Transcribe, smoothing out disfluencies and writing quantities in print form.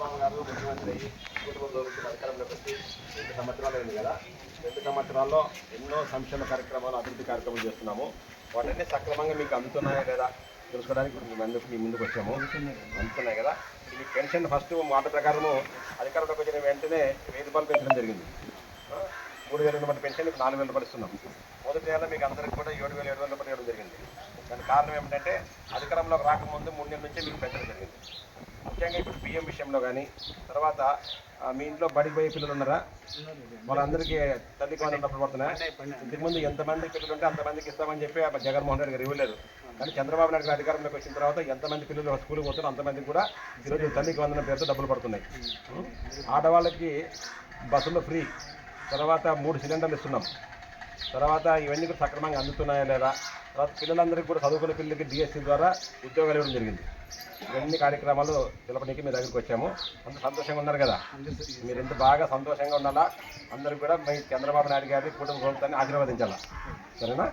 చంద్రబాబు గారు ముఖ్యమంత్రి అయ్యి కుటుంబంలో అధికారంలోకి వచ్చి 2 సంవత్సరాలు అయింది కదా. 2 సంవత్సరాల్లో ఎన్నో సంక్షేమ కార్యక్రమాలు, అభివృద్ధి కార్యక్రమాలు చేస్తున్నాము. వాటన్నీ సక్రమంగా మీకు అందుతున్నాయా లేదా తెలుసుకోవడానికి మీ ముందుకు వచ్చాము. అందుతున్నాయి కదా. ఇది పెన్షన్ ఫస్ట్ మాట ప్రకారము అధికారంలోకి వచ్చిన వెంటనే 1000 రూపాయలు పెంచడం జరిగింది. 3000 రూపాయల పెన్షన్ ఇప్పుడు 4000 రూపాయలు ఇస్తున్నాం. మొదటి నెల మీకు అందరికీ కూడా 7700 రూపాయలు ఇవ్వడం జరిగింది. దానికి కారణం ఏమిటంటే అధికారంలోకి రాకముందు 3 నెలల నుంచి మీకు పెంచడం జరిగింది. ముఖ్యంగా ఇప్పుడు బియ్యం విషయంలో కానీ, తర్వాత మీ ఇంట్లో బడికి పోయే పిల్లలు ఉన్నారా? వాళ్ళందరికీ తల్లికి వందనం డబ్బులు పడుతున్నాయి. ఇంతకుముందు ఎంతమంది పిల్లలు ఉంటే అంతమందికి ఇస్తామని చెప్పి జగన్మోహన్ రెడ్డి గారు ఇవ్వలేదు. కానీ చంద్రబాబు నాయుడు గారు అధికారంలోకి వచ్చిన తర్వాత ఎంతమంది పిల్లలు స్కూల్కి పోతారో అంతమందికి కూడా ఈరోజు తల్లికి వందనం పేరుతో డబ్బులు పడుతున్నాయి. ఆడవాళ్ళకి బస్సులో ఫ్రీ, తర్వాత 3 సిలిండర్లు ఇస్తున్నాం. తర్వాత ఇవన్నీ కూడా సక్రమంగా అందుతున్నాయా లేదా, తర్వాత పిల్లలందరికీ కూడా చదువుకునే పిల్లలకి డిఎస్సీ ద్వారా ఉద్యోగాలు ఇవ్వడం జరిగింది. ఇవన్నీ కార్యక్రమాలు తెలపడానికి మీ దగ్గరికి వచ్చాము. అంత సంతోషంగా ఉన్నారు కదా. మీరు ఎంత బాగా సంతోషంగా ఉండాలా. అందరూ కూడా మీ చంద్రబాబు నాయుడు గారి కుటుంబ ప్రభుత్వాన్ని ఆశీర్వదించాలా. సరేనా?